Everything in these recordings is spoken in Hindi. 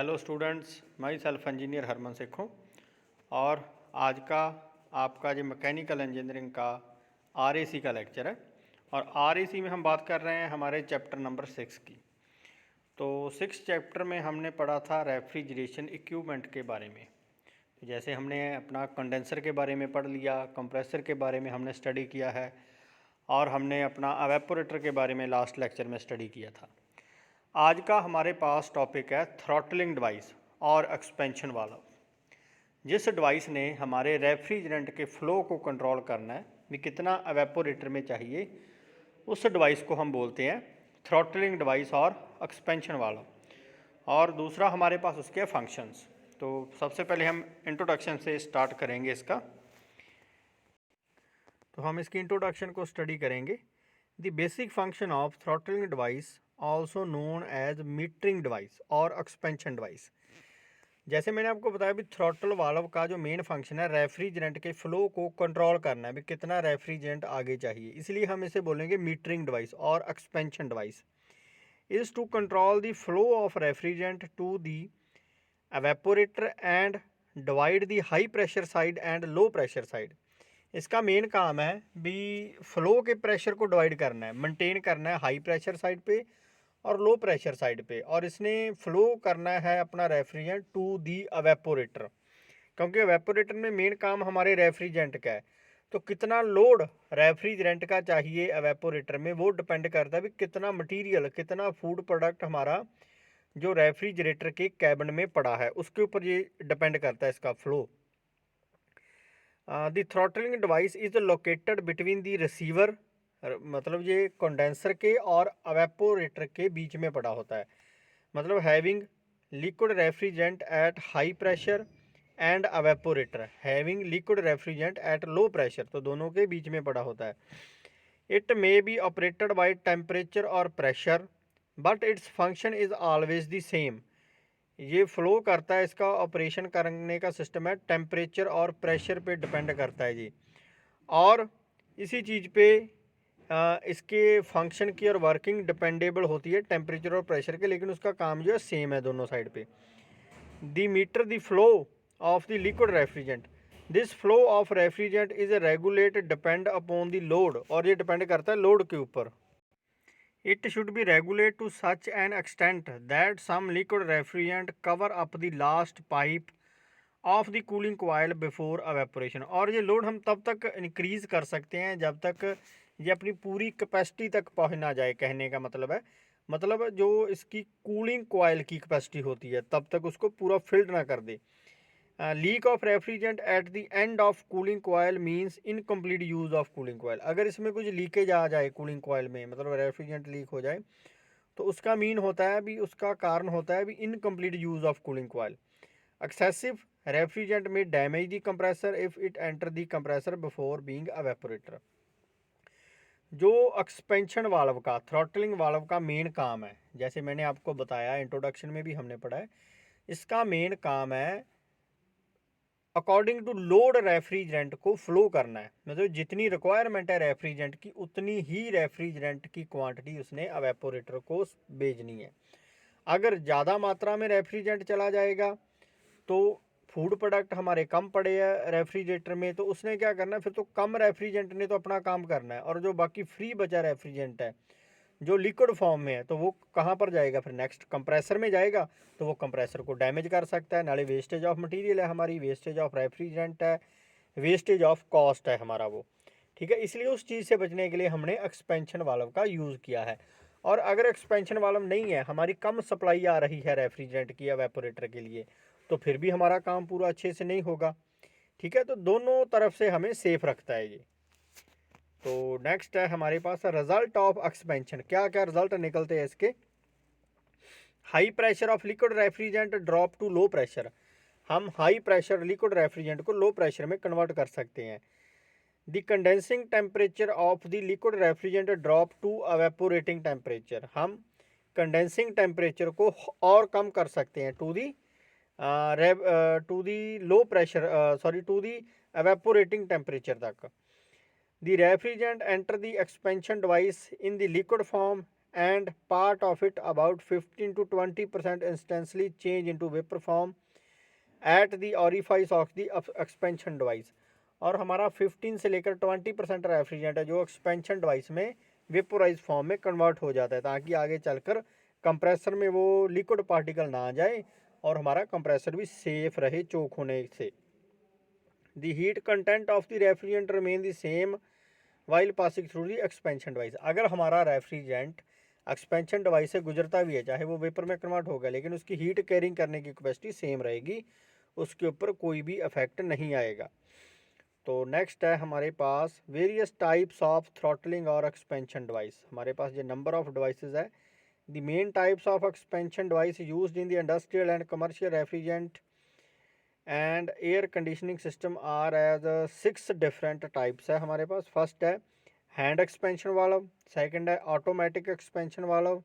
Hello students, myself engineer Harman Sikh हूँ। और आज का आपका जो मैकेनिकल इंजीनियरिंग का आरएसी का लेक्चर है। और आरएसी में हम बात कर रहे हैं हमारे चैप्टर नंबर 6 की। तो 6 चैप्टर में हमने पढ़ा था रेफ्रिजरेशन इक्विपमेंट के बारे में। जैसे हमने अपना कंडेंसर के बारे में पढ़ लिया, कंप्रेसर के बारे में हमने स्टडी किया है, और हमने अपना एवेपोरेटर के बारे में लास्ट लेक्चर में स्टडी किया था। आज का हमारे पास टॉपिक है थ्रॉटलिंग डिवाइस और एक्सपेंशन वाल्व। जिस डिवाइस ने हमारे रेफ्रिजरेंट के फ़्लो को कंट्रोल करना है भी कितना एवेपोरेटर में चाहिए, उस डिवाइस को हम बोलते हैं थ्रॉटलिंग डिवाइस और एक्सपेंशन वाल्व। और दूसरा हमारे पास उसके फंक्शंस। तो सबसे पहले हम इंट्रोडक्शन से स्टार्ट करेंगे इसका। तो हम इसकी इंट्रोडक्शन को स्टडी करेंगे। The basic function of throttling device also known as metering device और एक्सपेंशन डिवाइस। जैसे मैंने आपको बताया भी थ्रॉटल वाल्व का जो मेन फंक्शन है रेफ्रिजरेंट के फ्लो को कंट्रोल करना है भी कितना रेफ्रिजरेंट आगे चाहिए, इसलिए हम इसे बोलेंगे मीटरिंग डिवाइस और expansion device. Is to control the flow of refrigerant to the evaporator and divide the high pressure side and low pressure side. इसका मेन काम है भी फ्लो के प्रेशर को डिवाइड करना है, मेंटेन करना है हाई प्रेशर साइड पे और लो प्रेशर साइड पे, और इसने फ्लो करना है अपना रेफ्रिजरेंट टू दी एवेपोरेटर। क्योंकि एवेपोरेटर में मेन काम हमारे रेफ्रिजरेंट का है, तो कितना लोड रेफ्रिजरेंट का चाहिए एवेपोरेटर में वो डिपेंड करता है भी कितना मटेरियल, कितना फूड प्रोडक्ट हमारा जो रेफ्रिजरेटर के कैबिन में पड़ा है, उसके ऊपर ये डिपेंड करता है इसका flow. The throttling device is located between the receiver, मतलब ये कंडेंसर के और एवेपोरेटर के बीच में पड़ा होता है। मतलब having liquid refrigerant at high pressure and evaporator having liquid refrigerant at low pressure, तो दोनों के बीच में पड़ा होता है। It may be operated by temperature और pressure but its function is always the same. ये फ्लो करता है, इसका ऑपरेशन करने का सिस्टम है टेम्परेचर और प्रेशर पे डिपेंड करता है जी। और इसी चीज़ पे इसके फंक्शन की और वर्किंग डिपेंडेबल होती है टेम्परेचर और प्रेशर के, लेकिन उसका काम जो है सेम है दोनों साइड पे। The meter the flow of the liquid refrigerant, this flow of refrigerant is regulate depend upon the load, और ये डिपेंड करता है लोड के ऊपर। It should be regulated to such an extent that some liquid refrigerant cover up the last pipe of the cooling coil before evaporation। और ये लोड हम तब तक इंक्रीज कर सकते हैं जब तक ये अपनी पूरी कैपेसिटी तक पहुंच ना जाए। कहने का मतलब है, मतलब जो इसकी कूलिंग कॉइल की कैपेसिटी होती है तब तक उसको पूरा फिल्ड ना कर दे। Leak of refrigerant at the end of cooling coil means incomplete use of cooling coil. अगर इसमें कुछ लीकेज आ जाए कूलिंग कॉयल में, मतलब रेफ्रिजरेंट लीक हो जाए, तो उसका मीन होता है भी, उसका कारण होता है भी incomplete use of cooling coil. Excessive refrigerant may damage the compressor if it enter the compressor before being evaporator. जो एक्सपेंशन वाल्व का, थ्रॉटलिंग वाल्व का मेन काम है, जैसे मैंने आपको बताया इंट्रोडक्शन में भी हमने पढ़ा है, इसका मेन काम है अकॉर्डिंग टू लोड रेफ्रिजरेंट को फ्लो करना है। मतलब जितनी रिक्वायरमेंट है रेफ्रिजरेंट की उतनी ही रेफ्रिजरेंट की क्वांटिटी उसने एवेपोरेटर को भेजनी है। अगर ज़्यादा मात्रा में रेफ्रिजरेंट चला जाएगा तो फूड प्रोडक्ट हमारे कम पड़े हैं रेफ्रिजरेटर में, तो उसने क्या करना है, फिर तो कम रेफ्रिजरेंट ने तो अपना काम करना है, और जो बाकी फ्री बचा रेफ्रिजरेंट है जो लिक्विड फॉर्म में है, तो वो कहाँ पर जाएगा, फिर नेक्स्ट कंप्रेसर में जाएगा, तो वो कंप्रेसर को डैमेज कर सकता है। नाले वेस्टेज ऑफ मटेरियल है हमारी, वेस्टेज ऑफ रेफ्रिजरेंट है, वेस्टेज ऑफ कॉस्ट है हमारा वो। ठीक है, इसलिए उस चीज़ से बचने के लिए हमने एक्सपेंशन वाल्व का यूज़ किया है। और अगर एक्सपेंशन वाल्व नहीं है, हमारी कम सप्लाई आ रही है रेफ्रिजरेंट की एवेपोरेटर के लिए, तो फिर भी हमारा काम पूरा अच्छे से नहीं होगा। ठीक है, तो दोनों तरफ से हमें सेफ रखता है ये। तो नेक्स्ट है हमारे पास रिजल्ट ऑफ एक्सपेंशन। क्या क्या रिजल्ट निकलते हैं इसके। High pressure of liquid refrigerant drop to low pressure, हम हाई प्रेशर लिक्विड रेफ्रिजरेंट को लो प्रेशर में कन्वर्ट कर सकते हैं। The condensing temperature of the liquid refrigerant drop to evaporating temperature, हम कंडेंसिंग टेम्परेचर को और कम कर सकते हैं to the low pressure, to the evaporating temperature तक। The refrigerant enter the expansion device in the liquid form and part of it about 15 to 20% instantly change into vapor form at the orifice of the expansion device। और हमारा 15 से लेकर 20% रेफ्रिजरेंट है जो एक्सपेंशन डिवाइस में वेपोराइज फॉर्म में कन्वर्ट हो जाता है, ताकि आगे चलकर कंप्रेसर में वो लिक्विड पार्टिकल ना आ जाए और हमारा कंप्रेसर भी सेफ रहे चोक होने से। The heat content of the refrigerant remain the same while passing through the expansion device. अगर हमारा रेफ्रिजरेंट एक्सपेंशन डिवाइस से गुजरता भी है, चाहे वो वेपर में कन्वर्ट होगा, लेकिन उसकी हीट कैरिंग करने की कैपेसिटी सेम रहेगी, उसके ऊपर कोई भी इफेक्ट नहीं आएगा। तो नेक्स्ट है हमारे पास वेरियस टाइप्स ऑफ थ्रॉटलिंग और एक्सपेंशन डिवाइस। हमारे पास जो नंबर ऑफ डिवाइसेस है, the main types of expansion device used in the industrial and commercial refrigerant and air conditioning system are as 6 different types है हमारे पास। फर्स्ट है हैंड एक्सपेंशन वाल्व, सेकंड है ऑटोमेटिक एक्सपेंशन वाल्व,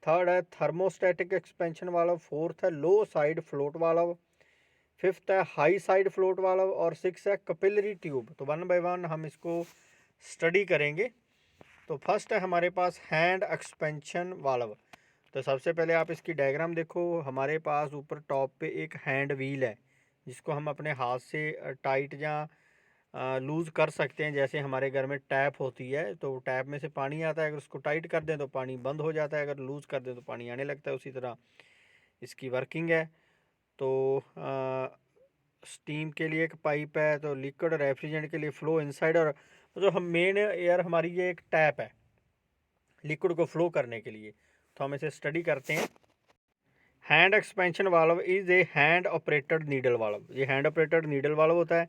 थर्ड है थर्मोस्टेटिक एक्सपेंशन वाल्व, फोर्थ है low side float valve, fifth है हाई साइड फ्लोट वाल्व और सिक्स है कैपिलरी ट्यूब। तो वन बाय वन हम इसको स्टडी करेंगे। तो फर्स्ट है हमारे पास हैंड एक्सपेंशन वाल्व। तो सबसे पहले आप इसकी डायग्राम देखो, हमारे पास ऊपर टॉप पे एक हैंड व्हील है जिसको हम अपने हाथ से टाइट या लूज़ कर सकते हैं। जैसे हमारे घर में टैप होती है तो टैप में से पानी आता है, अगर उसको टाइट कर दें तो पानी बंद हो जाता है, अगर लूज़ कर दें तो पानी आने लगता है। उसी तरह इसकी वर्किंग है। तो स्टीम के लिए एक पाइप है, तो लिक्विड रेफ्रिजरेंट के लिए फ्लो इनसाइड, और जो हम मेन एयर हमारी ये एक टैप है लिक्विड को फ्लो करने के लिए। तो हम इसे स्टडी करते हैं। Hand expansion valve is a hand operated needle valve. ये हैंड ऑपरेटेड नीडल वाल्व होता है।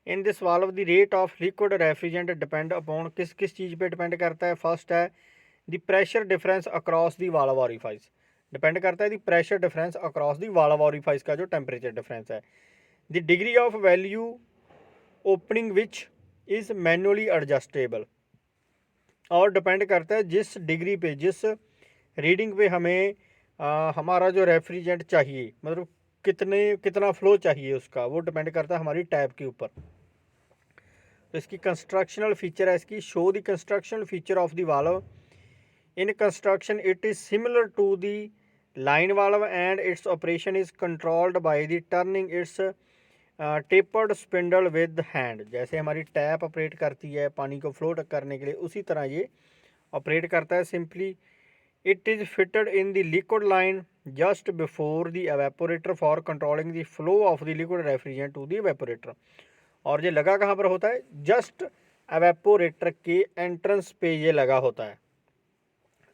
In this valve the rate of liquid refrigerant depend upon किस किस चीज़ पे डिपेंड करता है। फर्स्ट है the pressure difference across the valve orifice. Depend करता है the pressure difference across the valve orifice का जो टेम्परेचर डिफरेंस है। The degree of value opening which is manually adjustable. और डिपेंड करता है जिस डिग्री पे, जिस रीडिंग पे हमें हमारा जो रेफ्रिजरेंट चाहिए, मतलब कितना फ्लो चाहिए उसका, वो डिपेंड करता है हमारी टैप के ऊपर। तो इसकी कंस्ट्रक्शनल फीचर है, इसकी show the constructional feature of the valve. In construction it is similar to the line valve and its operation is controlled by the turning its tapered spindle with hand. जैसे हमारी टैप ऑपरेट करती है पानी को फ्लो करने के लिए, उसी तरह ये ऑपरेट करता है। Simply it is fitted in the liquid line just before the evaporator for controlling the flow of the liquid refrigerant to the evaporator. और ये लगा कहाँ पर होता है? जस्ट एवेपोरेटर के एंट्रेंस पे ये लगा होता है,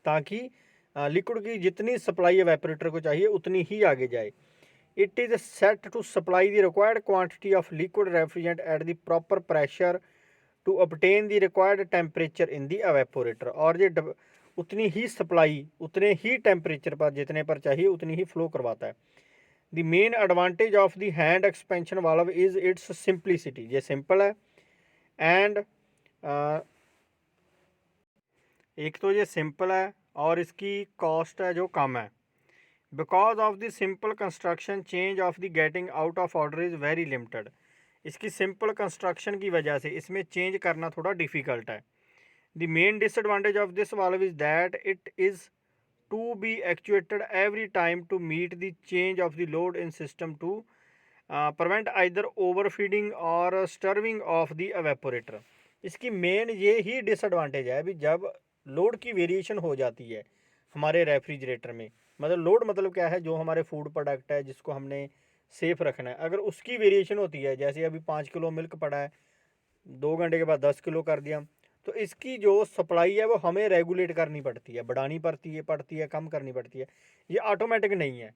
ताकि लिक्विड की जितनी सप्लाई एवेपोरेटर को चाहिए उतनी ही आगे जाए। It is set to supply the required quantity of liquid refrigerant at the proper pressure to obtain the required temperature in the evaporator। और ये उतनी ही सप्लाई उतने ही टेम्परेचर पर, जितने पर चाहिए उतनी ही फ्लो करवाता है। The main advantage of the hand expansion valve is it's simplicity. ये सिंपल है एंड एक तो ये सिंपल है और इसकी कॉस्ट है जो कम है। Because of the simple construction change of the getting out of order is very limited. इसकी सिंपल कंस्ट्रक्शन की वजह से इसमें चेंज करना थोड़ा डिफ़िकल्ट है। The main disadvantage of this valve is that it is to be actuated every time to meet the change of the load in system to prevent either overfeeding or starving of the evaporator. इसकी मेन ये ही डिसएडवांटेज है, अभी जब लोड की वेरिएशन हो जाती है हमारे रेफ्रिजरेटर में, मतलब लोड मतलब क्या है, जो हमारे फूड प्रोडक्ट है जिसको हमने सेफ रखना है, अगर उसकी वेरिएशन होती है, जैसे अभी 5 किलो मिल्क पड़ा है, 2 घंटे के बाद 10 किलो कर दिया, तो इसकी जो सप्लाई है वो हमें रेगुलेट करनी पड़ती है, बढ़ानी पड़ती है, कम करनी पड़ती है। ये ऑटोमेटिक नहीं है,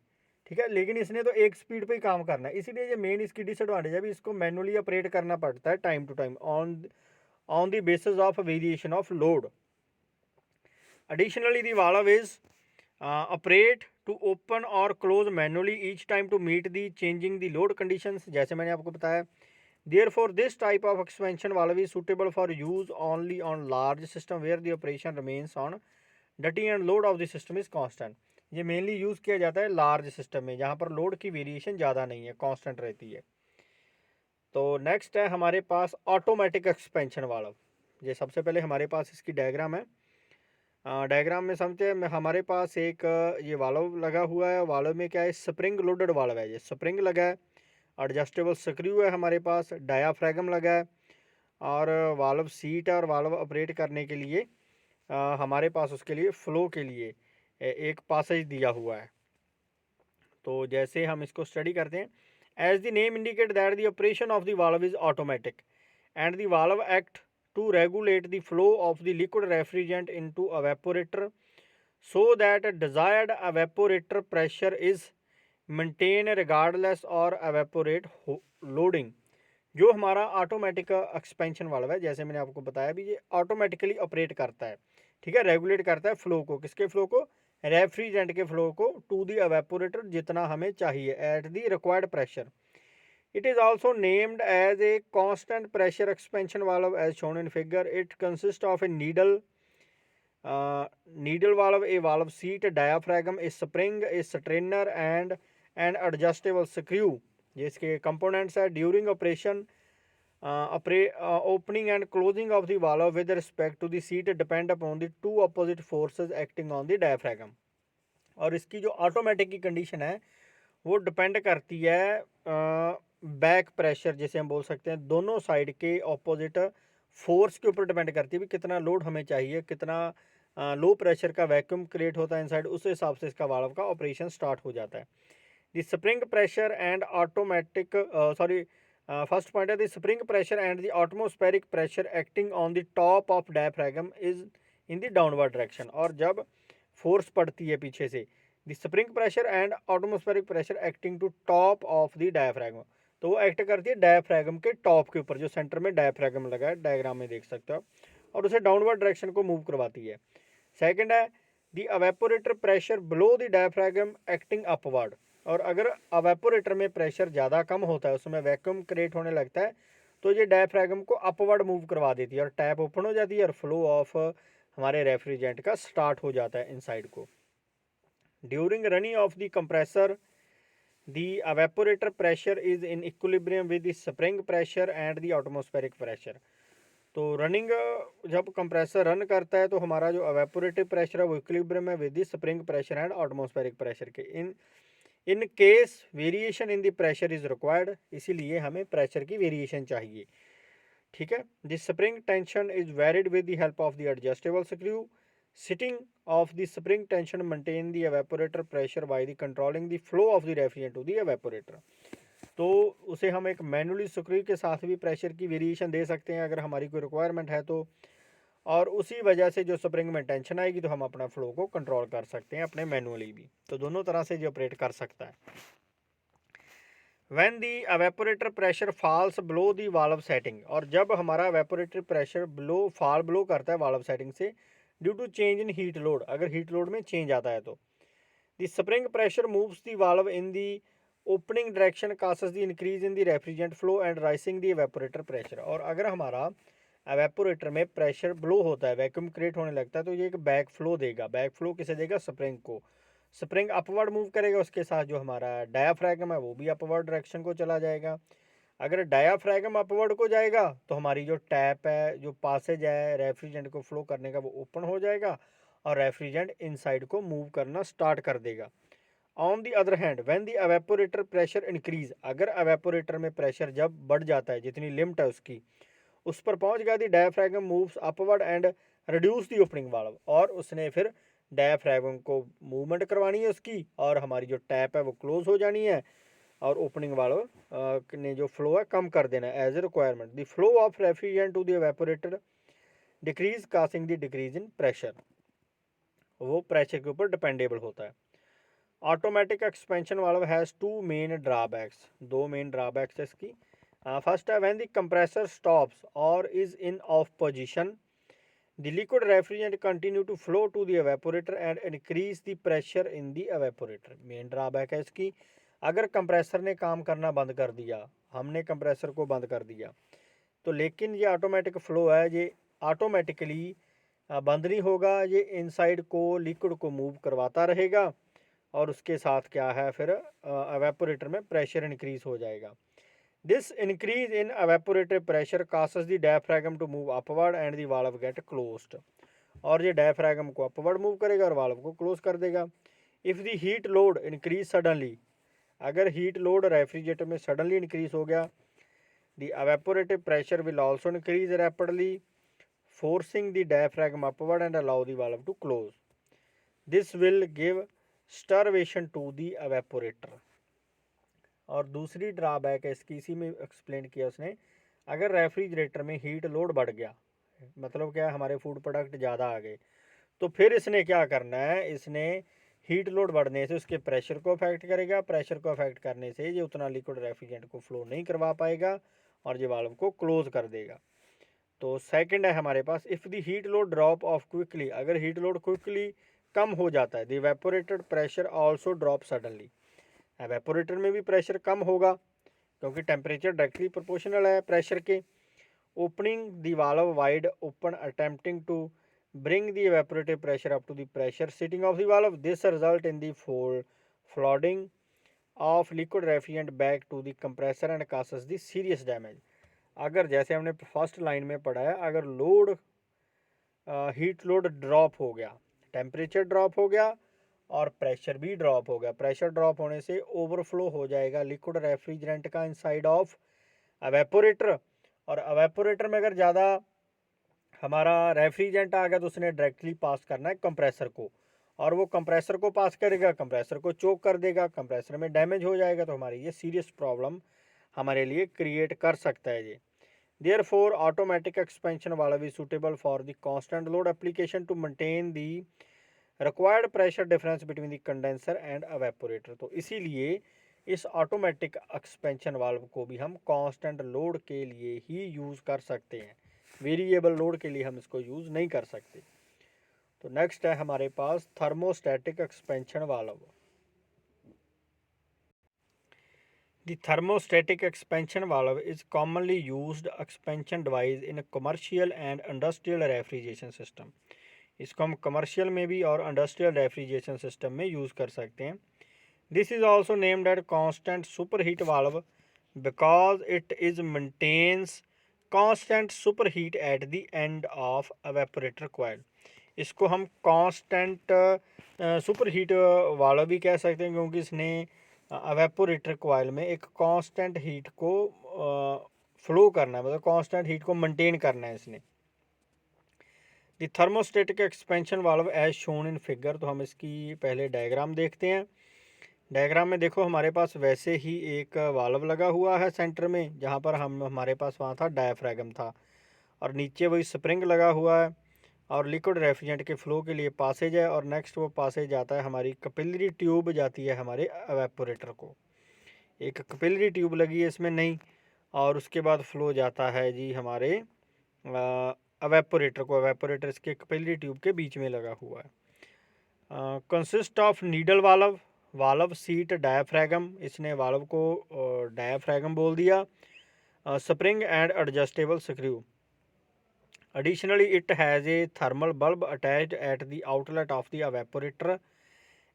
ठीक है। लेकिन इसने तो एक स्पीड पे ही काम करना है, इसीलिए ये मेन इसकी डिसएडवांटेज है। अभी इसको मैनुअली ऑपरेट करना पड़ता है time to time on the basis of variation of load. Additionally, the valve is operate to open or close manually each time to meet the changing the load conditions, जैसे मैंने आपको बताया। Therefore, this type of expansion valve is suitable for use only on large system where the operation remains on duty and load of the system is constant। ये मेनली यूज़ किया जाता है लार्ज सिस्टम में, जहाँ पर लोड की वेरिएशन ज़्यादा नहीं है, कांस्टेंट रहती है। तो नेक्स्ट है हमारे पास ऑटोमेटिक एक्सपेंशन वाल्व। ये सबसे पहले हमारे पास इसकी डायग्राम है। डायग्राम में समझते हैं। हमारे पास एक ये वाल्व लगा हुआ है। वाल्व में क्या है, स्प्रिंग लोडेड वाल्व है, ये स्प्रिंग लगा है, एडजस्टेबल स्क्रू है हमारे पास, डायाफ्रागम लगा है और वाल्व सीट है। और वाल्व ऑपरेट करने के लिए हमारे पास उसके लिए फ़्लो के लिए एक पासेज दिया हुआ है। तो जैसे हम इसको स्टडी करते हैं, as the name indicate that the operation of the valve is automatic and the valve act to regulate the flow of the liquid refrigerant into evaporator so that desired evaporator pressure is maintained regardless or evaporate loading। जो हमारा ऑटोमेटिक एक्सपेंशन वाल्व है, जैसे मैंने आपको बताया भी, ये ऑटोमेटिकली ऑपरेट करता है, ठीक है, रेगुलेट करता है फ्लो को, किसके फ्लो को, रेफ्रिजरेंट के फ्लो को टू दी एवेपोरेटर, जितना हमें चाहिए, at the required pressure. It is also named as a constant pressure expansion valve as shown in figure. It consists of a needle valve, a valve seat, a diaphragm, a spring, a strainer and an adjustable screw। जिसके components है। During operation, opening and closing of the valve with respect to the seat depend upon the two opposite forces acting on the diaphragm। और इसकी जो ऑटोमेटिक की कंडीशन है वो डिपेंड करती है बैक प्रेशर, जैसे हम बोल सकते हैं, दोनों साइड के ऑपोजिट फोर्स के ऊपर डिपेंड करती है भी कितना लोड हमें चाहिए, कितना लो प्रेशर का वैक्यूम क्रिएट होता है इनसाइड, उस हिसाब से इसका वाल्व का ऑपरेशन स्टार्ट हो जाता है। The spring pressure and automatic first point है, the spring pressure and the atmospheric pressure acting on the top of diaphragm is in the downward direction. और जब फोर्स पड़ती है पीछे से, the spring pressure and atmospheric pressure acting to top of the diaphragm, तो वो एक्ट करती है डायफ्रागम के टॉप के ऊपर, जो सेंटर में डायफ्रागम लगा है, डायग्राम में देख सकते हो आप, और उसे डाउनवर्ड डायरेक्शन को मूव करवाती है। सेकंड है the evaporator pressure below the diaphragm acting upward. और अगर एवेपोरेटर में प्रेशर ज़्यादा कम होता है, उसमें वैक्यूम क्रिएट होने लगता है, तो ये डायफ्रागम को अपवर्ड मूव करवा देती है और टैप ओपन हो जाती है और फ्लो ऑफ हमारे रेफ्रिजरेंट का स्टार्ट हो जाता है इनसाइड को। During running of the compressor the evaporator pressure is in equilibrium with the spring pressure and the atmospheric pressure। तो रनिंग जब कंप्रेसर रन करता है तो हमारा जो एवेपोरेटिव प्रेशर है वो इक्विलिब्रियम है with the spring pressure and atmospheric pressure के। In case variation in the pressure is required, इसीलिए हमें प्रेशर की वेरिएशन चाहिए, ठीक है। The spring tension is varied with the help of the adjustable screw. Sitting of the spring tension maintain the evaporator pressure by the controlling the flow of the refrigerant to the evaporator। तो उसे हम एक मैनुअली स्क्रू के साथ भी प्रेशर की वेरिएशन दे सकते हैं अगर हमारी कोई रिक्वायरमेंट है तो, और उसी वजह से जो स्प्रिंग में टेंशन आएगी तो हम अपना फ्लो को कंट्रोल कर सकते हैं अपने मैनुअली भी। तो दोनों तरह से जो ऑपरेट कर सकता है। When the evaporator pressure falls below the valve setting, और जब हमारा evaporator pressure fall below करता है valve setting से due to change in heat load, अगर हीट लोड में चेंज आता है तो the spring pressure moves the valve in the opening direction causes the increase in the refrigerant flow and rising the evaporator pressure. और अगर हमारा एवेपोरेटर में प्रेशर ब्लो होता है, वैक्यूम क्रिएट होने लगता है, तो ये एक बैक फ्लो देगा। बैक फ्लो किसे देगा, स्प्रिंग को। स्प्रिंग अपवर्ड मूव करेगा, उसके साथ जो हमारा डायाफ्रागम है वो भी अपवर्ड डायरेक्शन को चला जाएगा। अगर डायाफ्रागम अपवर्ड को जाएगा तो हमारी जो टैप है, जो पासेज है रेफ्रिजरेंट को फ्लो करने का, वो ओपन हो जाएगा और रेफ्रिजरेंट इनसाइड को मूव करना स्टार्ट कर देगा। On the other hand when the evaporator pressure increase, अगर एवेपोरेटर में प्रेशर जब बढ़ जाता है, जितनी लिमिट है उसकी, उस पर पहुंच गया, the diaphragm moves upward and reduce the opening valve, और उसने फिर डायाफ्रागम को मूवमेंट करवानी है उसकी, और हमारी जो टैप है वो क्लोज हो जानी है और ओपनिंग वाल्व ने जो फ्लो है कम कर देना है as a requirement. The flow of refrigerant to the evaporator decrease causing the decrease in pressure, वो प्रेशर के ऊपर डिपेंडेबल होता है। Automatic expansion valve has two main drawbacks, दो मेन ड्रॉबैक्स है इसकी। फर्स्ट है व्हेन द कंप्रेसर स्टॉप्स और is in off position the liquid refrigerant continue to flow to the evaporator and increase the pressure in the evaporator. Main drawback है इसकी, अगर कंप्रेसर ने काम करना बंद कर दिया, हमने कंप्रेसर को बंद कर दिया, तो लेकिन ये ऑटोमेटिक फ़्लो है, ये ऑटोमेटिकली बंद नहीं होगा, ये इनसाइड को लिक्विड को मूव करवाता रहेगा और उसके साथ क्या है फिर एवेपोरेटर में प्रेशर इंक्रीज हो जाएगा। This increase in evaporator pressure causes the diaphragm to move upward and the valve get closed. और ये डायफ्रागम को अपवर्ड मूव करेगा और वाल्व को क्लोज कर देगा। If the heat load increase suddenly, अगर हीट लोड रेफ्रिजरेटर में सडनली इंक्रीज हो गया, the evaporative pressure will also increase rapidly forcing the diaphragm upward and allow the valve to close. This will give starvation to the evaporator. और दूसरी ड्रॉबैक है इसकी, इसी में एक्सप्लेन किया उसने, अगर रेफ्रिजरेटर में हीट लोड बढ़ गया, मतलब क्या, हमारे फूड प्रोडक्ट ज़्यादा आ गए, तो फिर इसने क्या करना है, इसने हीट लोड बढ़ने से उसके प्रेशर को अफेक्ट करेगा, प्रेशर को अफेक्ट करने से ये उतना लिक्विड रेफ्रिजरेंट को फ्लो नहीं करवा पाएगा और ये वाल्व को क्लोज कर देगा। तो सेकंड है हमारे पास, if the heat load drop off quickly, अगर हीट लोड क्विकली कम हो जाता है, the evaporated pressure also drop suddenly, evaporator में भी प्रेशर कम होगा क्योंकि टेम्परेचर डायरेक्टली प्रोपोर्शनल है प्रेशर के। Opening the valve wide open attempting to bring the evaporative pressure up to the pressure setting of the valve. This result in the flooding of liquid refrigerant back to the compressor and causes the serious damage. अगर जैसे हमने फर्स्ट लाइन में पढ़ा है, अगर लोड हीट लोड ड्रॉप हो गया, टेम्परेचर ड्रॉप हो गया और प्रेशर भी ड्रॉप हो गया, प्रेशर ड्रॉप होने से ओवरफ्लो हो जाएगा लिक्विड रेफ्रिजरेंट का इनसाइड ऑफ एवेपोरेटर, और एवेपोरेटर में अगर ज़्यादा हमारा रेफ्रिजरेंट आ गया तो उसने डायरेक्टली पास करना है कंप्रेसर को, और वो कंप्रेसर को पास करेगा, कंप्रेसर को चोक कर देगा, कंप्रेसर में डैमेज हो जाएगा, तो हमारी ये सीरियस प्रॉब्लम हमारे लिए क्रिएट कर सकता है ये। Therefore, automatic expansion valve is suitable for the constant load application to maintain the required pressure difference between the condenser and evaporator. तो इसीलिए इस ऑटोमेटिक एक्सपेंशन वाल्व को भी हम कांस्टेंट लोड के लिए ही यूज़ कर सकते हैं, वेरिएबल लोड के लिए हम इसको यूज़ नहीं कर सकते। तो नेक्स्ट है हमारे पास thermostatic expansion valve. The thermostatic expansion valve is commonly used expansion device in a commercial and industrial refrigeration system. इसको हम कमर्शियल में भी और इंडस्ट्रियल रेफ्रिजरेशन सिस्टम में यूज़ कर सकते हैं। This is also named at constant super heat valve because it is maintains constant super heat at the end of evaporator coil. इसको हम कांस्टेंट सुपर हीट वाल्व भी कह सकते हैं क्योंकि इसने एवेपोरेटर कॉइल में एक कांस्टेंट हीट को फ्लो करना है, मतलब कांस्टेंट हीट को मेंटेन करना है इसने। The thermostatic expansion valve as shown in figure, तो हम इसकी पहले डायग्राम देखते हैं। डायग्राम में देखो हमारे पास वैसे ही एक वाल्व लगा हुआ है सेंटर में, जहाँ पर हमारे पास वहाँ था डायफ्रैगम था, और नीचे वही स्प्रिंग लगा हुआ है और लिक्विड रेफ्रिजरेंट के फ़्लो के लिए पासेज है, और नेक्स्ट वो पासेज जाता है, हमारी कैपिलरी ट्यूब जाती है हमारे एवेपोरेटर को, एक कैपिलरी ट्यूब लगी है इसमें नहीं, और उसके बाद फ़्लो जाता है जी हमारे एवेपोरेटर को, एवेपोरेटर इसके कैपिलरी ट्यूब के बीच में लगा हुआ है। Consist of needle valve, valve seat diaphragm, इसने वाल्व को डायाफ्रैगम बोल दिया, spring and adjustable screw. Additionally, it has a thermal bulb attached at the outlet of the evaporator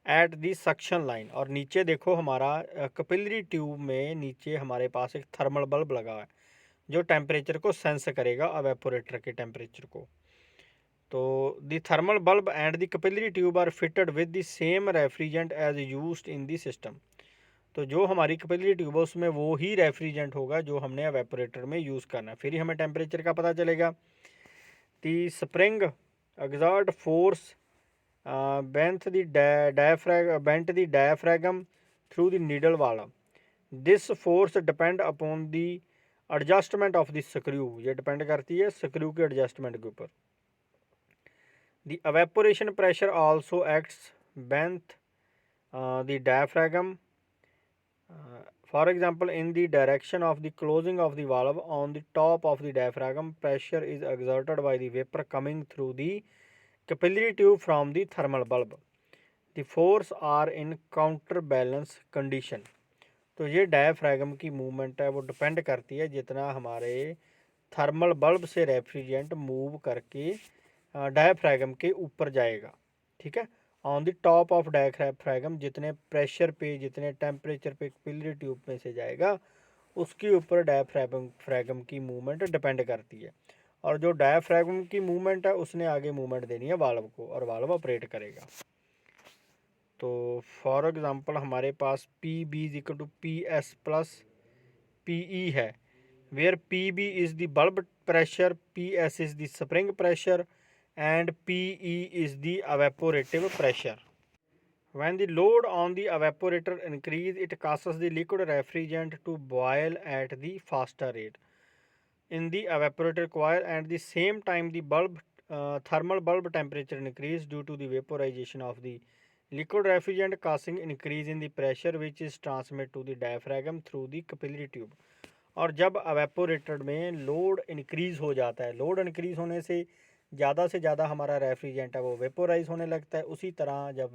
at the suction line. और नीचे देखो हमारा कैपिलरी ट्यूब में नीचे हमारे पास एक थर्मल बल्ब लगा है जो टेम्परेचर को सेंस करेगा एवेपोरेटर के टेम्परेचर को। तो the thermal bulb and the capillary tube are fitted with the same refrigerant as used in the system. तो जो हमारी कैपिलरी ट्यूब है उसमें वो ही रेफ्रिजरेंट होगा जो हमने एवेपोरेटर में यूज़ करना है, फिर ही हमें टेम्परेचर का पता चलेगा। The spring exert force bent the diaphragm through the needle valve. This force depend upon the adjustment of the screw, ये डिपेंड करती है स्क्रू के एडजस्टमेंट के ऊपर। The evaporation pressure also acts bent the diaphragm. For example, in the direction of the closing of the valve on the top of the diaphragm, pressure is exerted by the vapor coming through the capillary tube from the thermal bulb. The force are in counterbalance condition. तो ये डायफ्रैगम की मूवमेंट है वो डिपेंड करती है जितना हमारे थर्मल बल्ब से रेफ्रिजरेंट मूव करके डायफ्रैगम के ऊपर जाएगा, ठीक है, on the top of diaphragm, जितने प्रेशर पे जितने टेम्परेचर पे कैपिलरी ट्यूब में से जाएगा उसके ऊपर डायफ्रैगम की मूवमेंट डिपेंड करती है। और जो डायाफ्रागम की मूवमेंट है उसने आगे मूवमेंट देनी है वाल्व को, और वाल्व ऑपरेट करेगा। तो फॉर एग्ज़ाम्पल हमारे पास P B is equal to P S plus P E है, where P B is the bulb pressure, P S is the spring pressure and PE is the evaporative pressure. When the load on the evaporator increase, it causes the liquid refrigerant to boil at the faster rate in the evaporator coil. At the same time, the thermal bulb temperature increase due to the vaporization of the liquid refrigerant, causing increase in the pressure which is transmitted to the diaphragm through the capillary tube. और जब evaporator में लोड इंक्रीज़ हो जाता है, लोड इंक्रीज़ होने से ज़्यादा से ज़्यादा हमारा रेफ्रिजरेंट है वो वेपोराइज होने लगता है। उसी तरह जब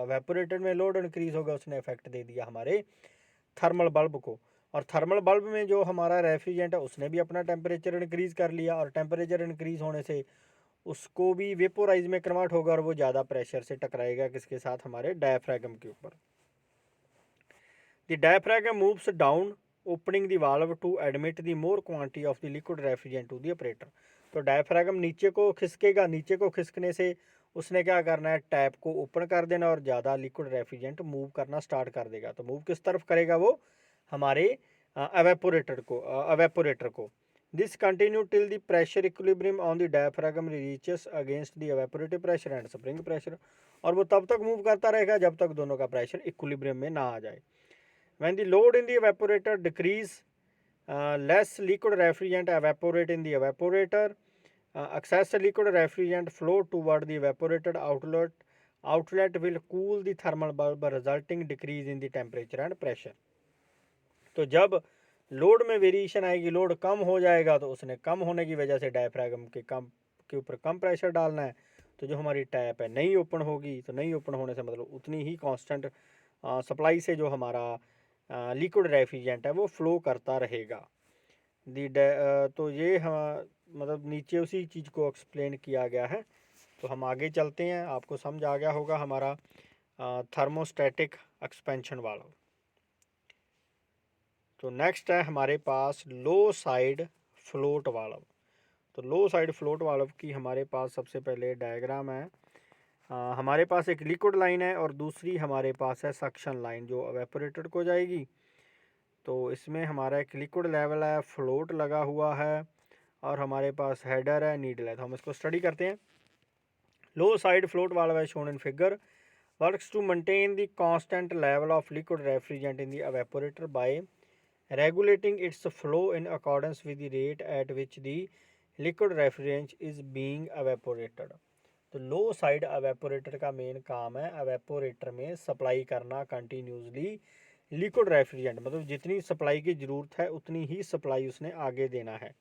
वेपोरेटर में लोड इंक्रीज़ होगा उसने इफेक्ट दे दिया हमारे थर्मल बल्ब को, और थर्मल बल्ब में जो हमारा रेफ्रिजरेंट है उसने भी अपना टेम्परेचर इंक्रीज़ कर लिया, और टेम्परेचर इंक्रीज़ होने से उसको भी वेपोराइज में कन्वर्ट होगा और वो ज़्यादा प्रेशर से टकराएगा किसके साथ, हमारे डायाफ्रागम के ऊपर। The diaphragm moves down opening the valve to admit the more quantity of the liquid refrigerant to the operator. तो डायाफ्रागम नीचे को खिसकेगा, नीचे को खिसकने से उसने क्या करना है, टैप को ओपन कर देना और ज़्यादा लिक्विड रेफ्रिजरेंट मूव करना स्टार्ट कर देगा। तो मूव किस तरफ करेगा वो, हमारे एवेपोरेटर को। This continue till the pressure equilibrium on the diaphragm reaches against the evaporative pressure and spring pressure. और वो तब तक मूव करता रहेगा जब तक दोनों का प्रेशर इक्विलिब्रियम में ना आ जाए। When the load in the evaporator decrease, less liquid refrigerant evaporate in the evaporator. Excess liquid refrigerant flow toward the evaporated outlet. Outlet will cool the thermal bulb, resulting decrease in the temperature and pressure. तो जब लोड में वेरिएशन आएगी, लोड कम हो जाएगा, तो उसने कम होने की वजह से डायफ्रागम के ऊपर कम प्रेशर डालना है। तो जो हमारी टैप है नहीं ओपन होगी, तो नहीं ओपन होने से मतलब उतनी ही कांस्टेंट सप्लाई से जो हमारा लिक्विड रेफ्रिजरेंट है वो फ्लो करता रहेगा। तो ये हम मतलब नीचे उसी चीज़ को एक्सप्लेन किया गया है। तो हम आगे चलते हैं, आपको समझ आ गया होगा हमारा थर्मोस्टैटिक एक्सपेंशन वाल्व। तो नेक्स्ट है हमारे पास लो साइड फ्लोट वाल्व। तो लो साइड फ्लोट वाल्व की हमारे पास सबसे पहले डायग्राम है। हमारे पास एक लिक्विड लाइन है और दूसरी हमारे पास है सक्शन लाइन जो एवेपोरेटर को जाएगी। तो इसमें हमारा एक लिक्विड लेवल है, फ्लोट लगा हुआ है, और हमारे पास हेडर है, नीडल है। तो हम इसको स्टडी करते हैं। लो साइड फ्लोट वाल्व है shown in figure, works to maintain the constant level of liquid refrigerant in the evaporator by regulating its flow in accordance with the rate at which the liquid refrigerant is being evaporated। तो लो साइड एवेपोरेटर का मेन काम है एवेपोरेटर में सप्लाई करना कंटिन्यूसली लिक्विड रेफ्रिजरेंट, मतलब जितनी सप्लाई की ज़रूरत है उतनी ही सप्लाई उसने आगे देना है।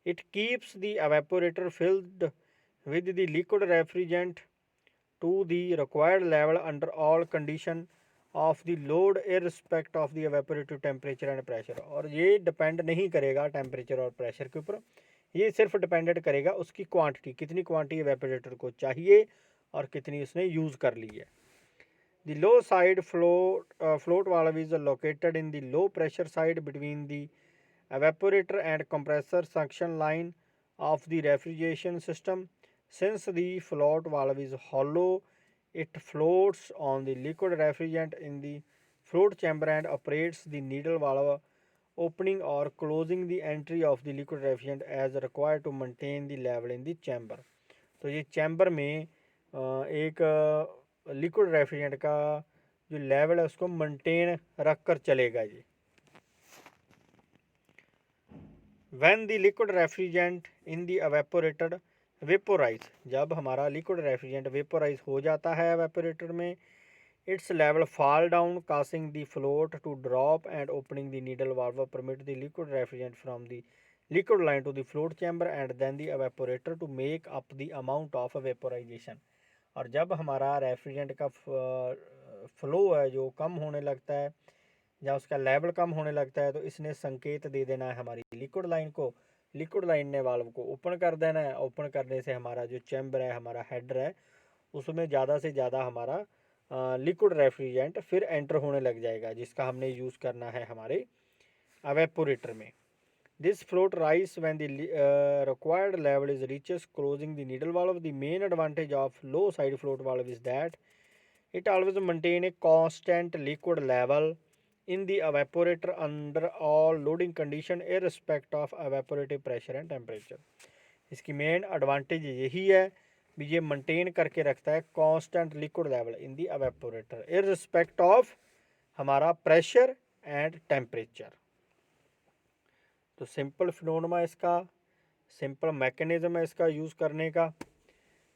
It keeps the evaporator filled with the liquid refrigerant to the required level under all condition of the load irrespective of the evaporative temperature and pressure. और ये डिपेंड नहीं करेगा टेम्परेचर और प्रेशर के ऊपर, ये सिर्फ डिपेंडेंट करेगा उसकी क्वांटिटी, कितनी क्वांटिटी एवेपोरेटर को चाहिए और कितनी उसने यूज़ कर ली है। The low side float valve is located in the low pressure side between the evaporator and compressor suction line of the refrigeration system. Since the float valve is hollow, it floats on the liquid refrigerant in the float chamber and operates the needle valve, opening or closing the entry of the liquid refrigerant as required to maintain the level in the chamber। तो ये चैम्बर में एक लिक्विड रेफ्रिजरेंट का जो लेवल है उसको मेंटेन रख कर चलेगा जी। When the liquid refrigerant in the evaporator vaporize, जब हमारा liquid refrigerant vaporize हो जाता है evaporator में, its level fall down causing the float to drop and opening the needle valve permit the liquid refrigerant from the liquid line to the float chamber and then the evaporator to make up the amount of vaporization। और जब हमारा रेफ्रिजरेंट का फ्लो है जो कम होने लगता है या उसका लेवल कम होने लगता है, तो इसने संकेत दे देना है हमारी लिक्विड लाइन को, लिक्विड लाइन ने वाल्व को ओपन कर देना है। ओपन करने से हमारा जो चैम्बर है, हमारा हेडर है, उसमें ज़्यादा से ज़्यादा हमारा लिक्विड रेफ्रिजरेंट फिर एंटर होने लग जाएगा जिसका हमने यूज़ करना है हमारे एवेपोरेटर में। This float rise when the required level is reaches, closing the needle valve. The main advantage of low side float valve is that it always maintain a constant liquid level in the evaporator under all loading condition irrespective of evaporative pressure and temperature. इसकी मेन एडवांटेज यही है भी ये मेंटेन करके रखता है constant liquid level in the evaporator irrespective of हमारा प्रेशर एंड टेम्परेचर। तो सिंपल फिनोमेना इसका, सिंपल मैकेनिज्म है इसका यूज़ करने का।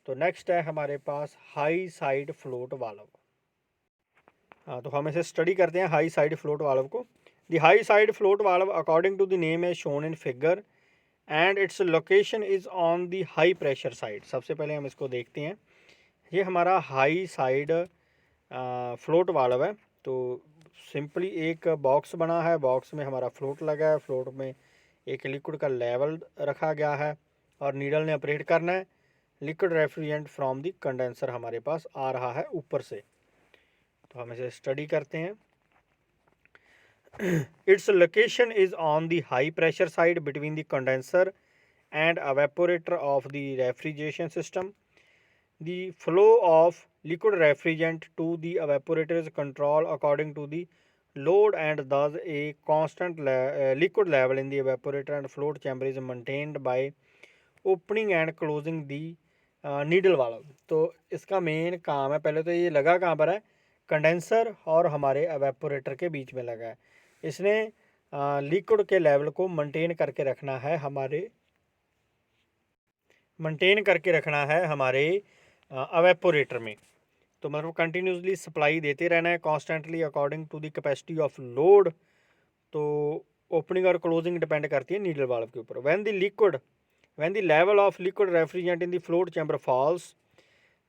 तो नेक्स्ट है हमारे पास हाई साइड फ्लोट वाल्व। हाँ, तो हम इसे स्टडी करते हैं हाई साइड फ्लोट वाल्व को। The high side float valve according to the name है shown in figure and its location is on the high pressure side. सबसे पहले हम इसको देखते हैं। ये हमारा हाई साइड फ्लोट वाल्व है। तो सिंपली एक बॉक्स बना है, बॉक्स में हमारा फ्लोट लगा है, फ्लोट में एक लिक्विड का लेवल रखा गया है और नीडल ने ऑपरेट करना है। Liquid refrigerant from the condenser हमारे पास आ रहा है ऊपर से। तो हम इसे स्टडी करते हैं। Its location is on the high pressure side between the condenser and evaporator of the refrigeration system. The flow of liquid refrigerant to the evaporator is controlled according to the load and thus a constant liquid level in the evaporator and float chamber is maintained by opening and closing the needle valve. तो इसका मेन काम है, पहले तो ये लगा कहाँ पर है, कंडेंसर और हमारे एवेपोरेटर के बीच में लगा है। इसने लिक्विड के लेवल को मेंटेन करके रखना है हमारे एवेपोरेटर में। तो मतलब कंटिन्यूसली सप्लाई देते रहना है constantly according to the capacity of load. तो ओपनिंग और क्लोजिंग डिपेंड करती है नीडल वाल्व के ऊपर। when the level of liquid refrigerant in the float chamber falls,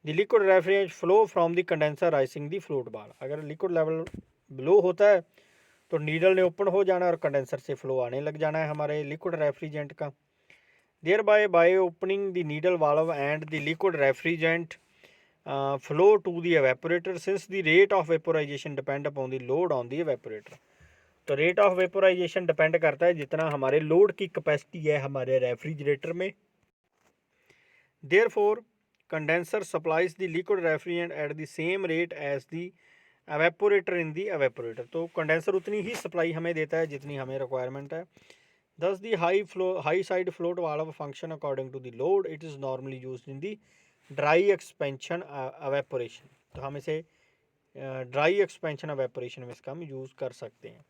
the liquid refrigerant flow from the condenser rising the float bar। अगर लिक्विड लेवल लो होता है तो नीडल ने ओपन हो जाना है और कंडेंसर से फ्लो आने लग जाना है हमारे लिक्विड रेफ्रिजरेंट का। thereby by opening the needle valve and the liquid refrigerant flow to the evaporator, since the rate of vaporization depend upon the load on the evaporator। तो रेट ऑफ वेपोराइजेशन डिपेंड करता है जितना हमारे लोड की कैपेसिटी है हमारे रेफ्रिजरेटर में। Therefore condenser supplies the liquid refrigerant at the same rate as the evaporator in the evaporator. तो कंडेंसर उतनी ही सप्लाई हमें देता है जितनी हमें रिक्वायरमेंट है। Thus the high side float valve function according to the load. It is normally used in the dry expansion evaporation। तो हम इसे ड्राई एक्सपेंशन एवेपोरेशन में इसका हम यूज़ कर सकते हैं।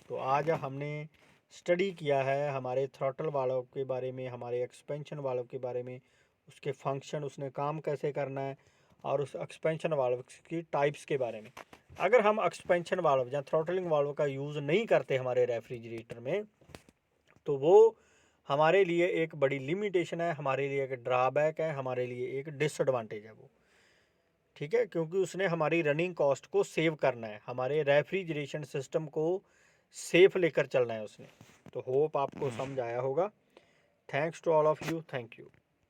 तो आज हमने स्टडी किया है हमारे थ्रॉटल वाल्व के बारे में, हमारे एक्सपेंशन वाल्व के बारे में, उसके फंक्शन, उसने काम कैसे करना है और उस एक्सपेंशन वाल्व की टाइप्स के बारे में। अगर हम एक्सपेंशन वाल्व या थ्रॉटलिंग वाल्व का यूज़ नहीं करते हमारे रेफ्रिजरेटर में तो वो हमारे लिए एक बड़ी लिमिटेशन है, हमारे लिए एक ड्रॉबैक है, हमारे लिए एक डिसएडवांटेज है वो। ठीक है, क्योंकि उसने हमारी रनिंग कॉस्ट को सेव करना है, हमारे रेफ्रिजरेशन सिस्टम को सेफ लेकर चलना है उसने। तो होप आपको समझ आया होगा। Thanks to all of you, thank you.